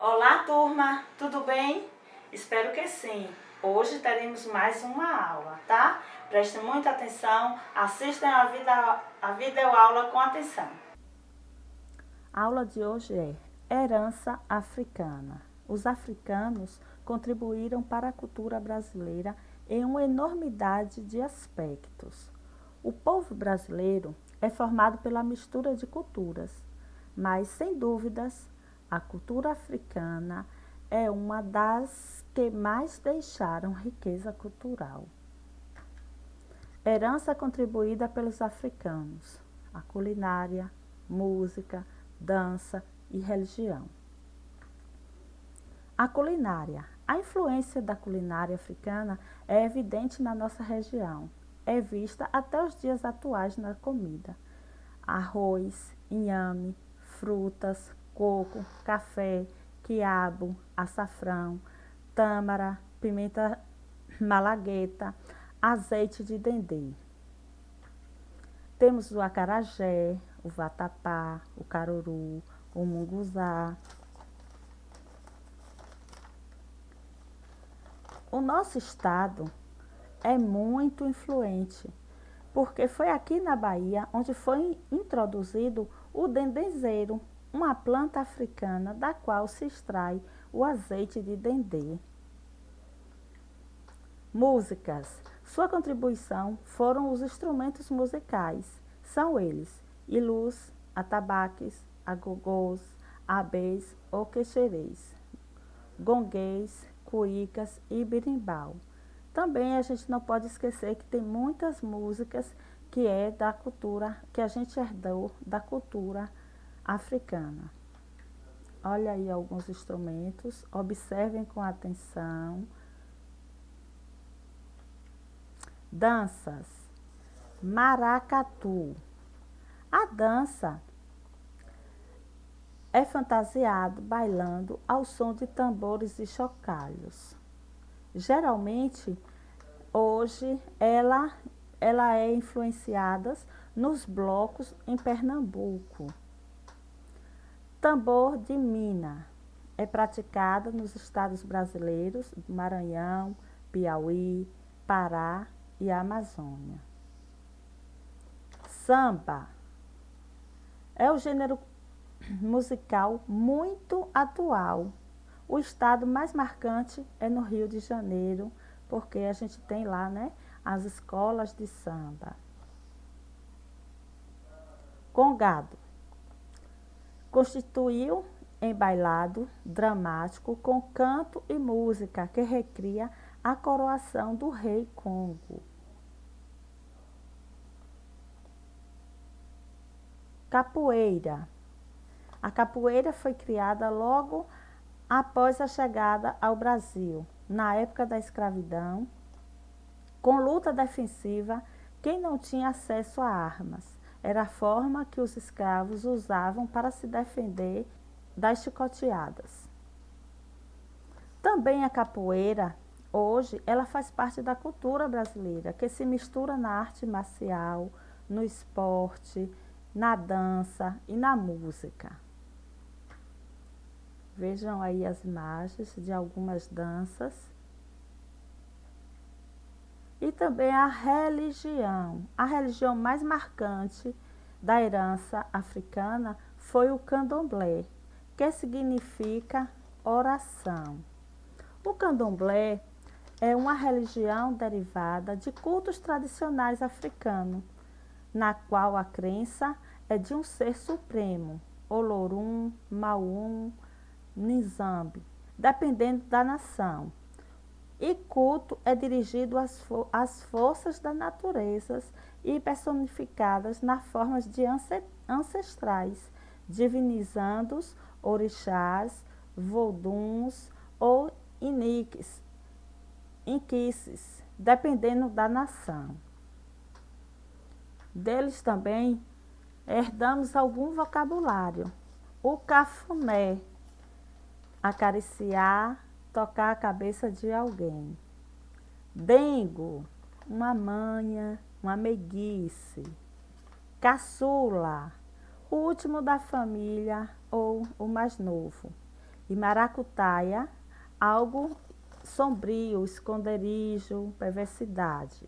Olá, turma, tudo bem? Espero que sim. Hoje teremos mais uma aula, tá? Prestem muita atenção, assistam a videoaula com atenção. A aula de hoje é Herança Africana. Os africanos contribuíram para a cultura brasileira em uma enormidade de aspectos. O povo brasileiro é formado pela mistura de culturas, mas, sem dúvidas, a cultura africana é uma das que mais deixaram riqueza cultural. Herança contribuída pelos africanos: a culinária, música, dança e religião. A culinária. A influência da culinária africana é evidente na nossa região. É vista até os dias atuais na comida. Arroz, inhame, frutas, coco, café, quiabo, açafrão, tâmara, pimenta malagueta, azeite de dendê. Temos o acarajé, o vatapá, o caruru, o munguzá. O nosso estado é muito influente, porque foi aqui na Bahia onde foi introduzido o dendezeiro, uma planta africana da qual se extrai o azeite de dendê. Músicas. Sua contribuição foram os instrumentos musicais. São eles: ilus, atabaques, agogôs, abês ou queixerês, gonguês, cuícas e berimbau. Também a gente não pode esquecer que tem muitas músicas que é da cultura, que a gente herdou da cultura africana. Olha aí alguns instrumentos, observem com atenção. Danças. Maracatu. A dança é fantasiado bailando ao som de tambores e chocalhos. Geralmente, hoje, ela é influenciada nos blocos em Pernambuco. Tambor de mina é praticada nos estados brasileiros do Maranhão, Piauí, Pará e Amazônia. Samba é o gênero musical muito atual. O estado mais marcante é no Rio de Janeiro, porque a gente tem lá, né, as escolas de samba. Congado constituiu em bailado dramático com canto e música que recria a coroação do rei Congo. Capoeira. A capoeira foi criada logo após a chegada ao Brasil, na época da escravidão, com luta defensiva. Quem não tinha acesso a armas era a forma que os escravos usavam para se defender das chicoteadas. Também a capoeira, hoje, ela faz parte da cultura brasileira, que se mistura na arte marcial, no esporte, na dança e na música. Vejam aí as imagens de algumas danças. E também a religião. A religião mais marcante da herança africana foi o candomblé, que significa oração. O candomblé é uma religião derivada de cultos tradicionais africanos, na qual a crença é de um ser supremo, Olorum, Maum, Nzambi, dependendo da nação. E culto é dirigido às forças da natureza e personificadas nas formas de ancestrais, divinizando os orixás, voduns ou inquices, dependendo da nação. Deles também herdamos algum vocabulário. O cafuné, acariciar, tocar a cabeça de alguém. Dengo, uma manha, uma meiguice. Caçula, o último da família ou o mais novo. e maracutaia, algo sombrio, esconderijo, perversidade.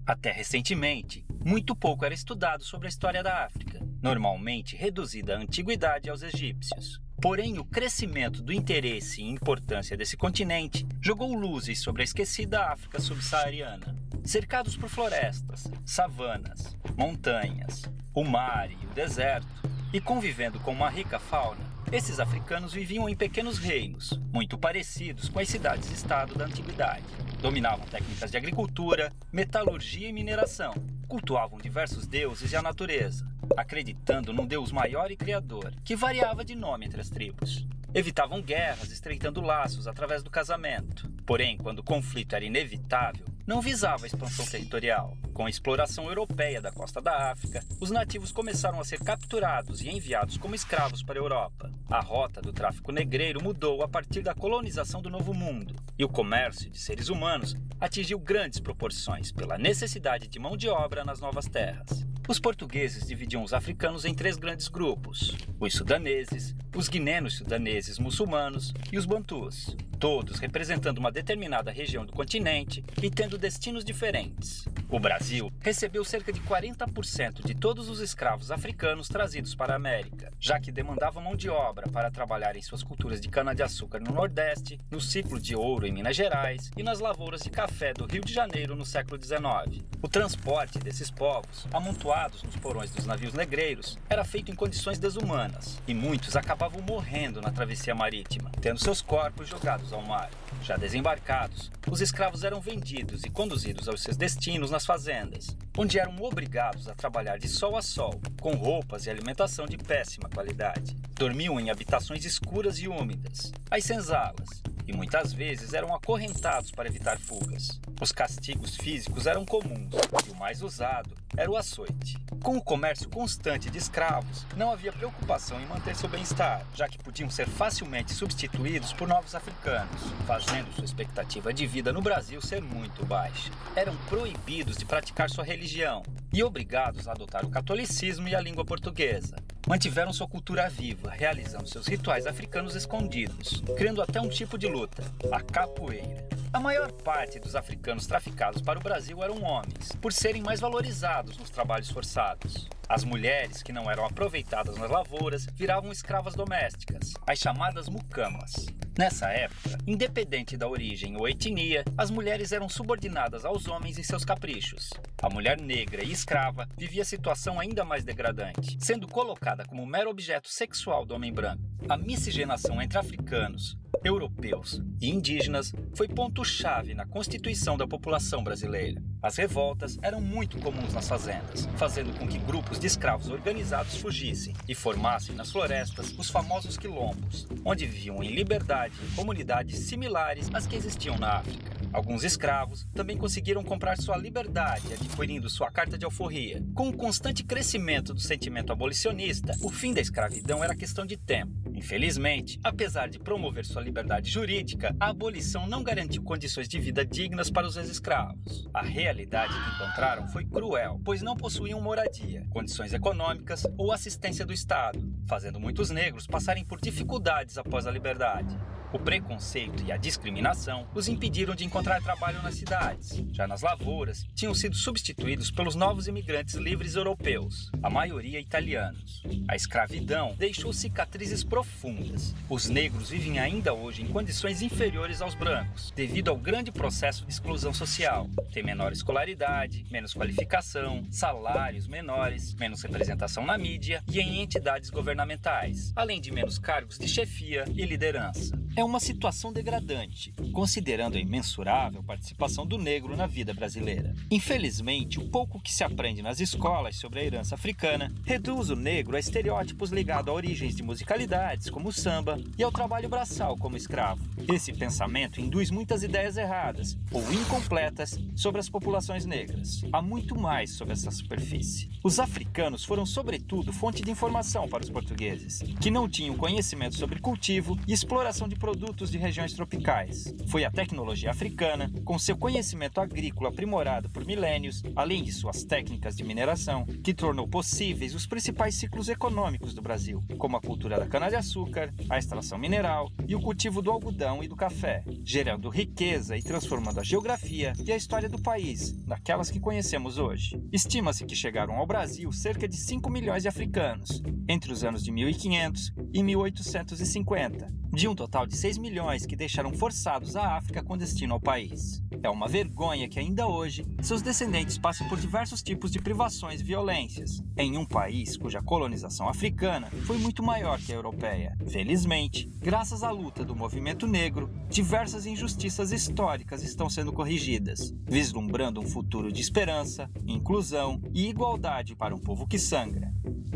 Até recentemente, muito pouco era estudado sobre a história da África, normalmente reduzida à antiguidade aos egípcios. Porém, o crescimento do interesse e importância desse continente jogou luzes sobre a esquecida África subsaariana. Cercados por florestas, savanas, montanhas, o mar e o deserto, e convivendo com uma rica fauna, esses africanos viviam em pequenos reinos, muito parecidos com as cidades-estado da antiguidade. Dominavam técnicas de agricultura, metalurgia e mineração. Cultuavam diversos deuses e a natureza, acreditando num Deus maior e criador, que variava de nome entre as tribos. Evitavam guerras, estreitando laços através do casamento. Porém, quando o conflito era inevitável, não visava a expansão territorial. Com a exploração europeia da costa da África, os nativos começaram a ser capturados e enviados como escravos para a Europa. A rota do tráfico negreiro mudou a partir da colonização do Novo Mundo, e o comércio de seres humanos atingiu grandes proporções pela necessidade de mão de obra nas novas terras. Os portugueses dividiam os africanos em 3 grandes grupos: os sudaneses, os guinenos sudaneses muçulmanos e os bantus, todos representando uma determinada região do continente e tendo destinos diferentes. O Brasil recebeu cerca de 40% de todos os escravos africanos trazidos para a América, já que demandavam mão de obra para trabalhar em suas culturas de cana-de-açúcar no Nordeste, no ciclo de ouro em Minas Gerais e nas lavouras de café do Rio de Janeiro no século XIX. O transporte desses povos, amontoados nos porões dos navios negreiros, era feito em condições desumanas, e muitos acabavam morrendo na travessia marítima, tendo seus corpos jogados ao mar. Já desembarcados, os escravos eram vendidos e conduzidos aos seus destinos nas fazendas, onde eram obrigados a trabalhar de sol a sol, com roupas e alimentação de péssima qualidade. Dormiam em habitações escuras e úmidas, as senzalas, e muitas vezes eram acorrentados para evitar fugas. Os castigos físicos eram comuns, e o mais usado era o açoite. Com o comércio constante de escravos, não havia preocupação em manter seu bem-estar, já que podiam ser facilmente substituídos por novos africanos, fazendo sua expectativa de vida no Brasil ser muito baixa. Eram proibidos de praticar sua religião e obrigados a adotar o catolicismo e a língua portuguesa. Mantiveram sua cultura viva, realizando seus rituais africanos escondidos, criando até um tipo de luta, a capoeira. A maior parte dos africanos traficados para o Brasil eram homens, por serem mais valorizados nos trabalhos forçados. As mulheres, que não eram aproveitadas nas lavouras, viravam escravas domésticas, as chamadas mucamas. Nessa época, independente da origem ou etnia, as mulheres eram subordinadas aos homens em seus caprichos. A mulher negra e escrava vivia a situação ainda mais degradante, sendo colocada como mero objeto sexual do homem branco. A miscigenação entre africanos, europeus e indígenas foi ponto-chave na constituição da população brasileira. As revoltas eram muito comuns nas fazendas, fazendo com que grupos de escravos organizados fugissem e formassem nas florestas os famosos quilombos, onde viviam em liberdade em comunidades similares às que existiam na África. Alguns escravos também conseguiram comprar sua liberdade adquirindo sua carta de alforria. Com o constante crescimento do sentimento abolicionista, o fim da escravidão era questão de tempo. Infelizmente, apesar de promover sua liberdade jurídica, a abolição não garantiu condições de vida dignas para os ex-escravos. A realidade que encontraram foi cruel, pois não possuíam moradia, condições econômicas ou assistência do Estado, fazendo muitos negros passarem por dificuldades após a liberdade. O preconceito e a discriminação os impediram de encontrar trabalho nas cidades. Já nas lavouras, tinham sido substituídos pelos novos imigrantes livres europeus, a maioria italianos. A escravidão deixou cicatrizes profundas. Os negros vivem ainda hoje em condições inferiores aos brancos, devido ao grande processo de exclusão social. Tem menor escolaridade, menos qualificação, salários menores, menos representação na mídia e em entidades governamentais, além de menos cargos de chefia e liderança. É é uma situação degradante, considerando a imensurável participação do negro na vida brasileira. Infelizmente, o pouco que se aprende nas escolas sobre a herança africana reduz o negro a estereótipos ligados a origens de musicalidades, como o samba, e ao trabalho braçal como escravo. Esse pensamento induz muitas ideias erradas ou incompletas sobre as populações negras. Há muito mais sobre essa superfície. Os africanos foram, sobretudo, fonte de informação para os portugueses, que não tinham conhecimento sobre cultivo e exploração de produtos de regiões tropicais. Foi a tecnologia africana, com seu conhecimento agrícola aprimorado por milênios, além de suas técnicas de mineração, que tornou possíveis os principais ciclos econômicos do Brasil, como a cultura da cana-de-açúcar, a extração mineral e o cultivo do algodão e do café, gerando riqueza e transformando a geografia e a história do país naquelas que conhecemos hoje. Estima-se que chegaram ao Brasil cerca de 5 milhões de africanos, entre os anos de 1500 e 1850, de um total de 6 milhões que deixaram forçados a África com destino ao país. É uma vergonha que ainda hoje seus descendentes passem por diversos tipos de privações e violências, em um país cuja colonização africana foi muito maior que a europeia. Felizmente, graças à luta do movimento negro, diversas injustiças históricas estão sendo corrigidas, vislumbrando um futuro de esperança, inclusão e igualdade para um povo que sangra,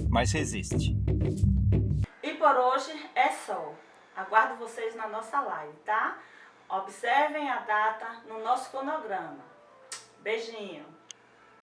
mas resiste. E por hoje é só. Aguardo vocês na nossa live, tá? Observem a data no nosso cronograma. Beijinho!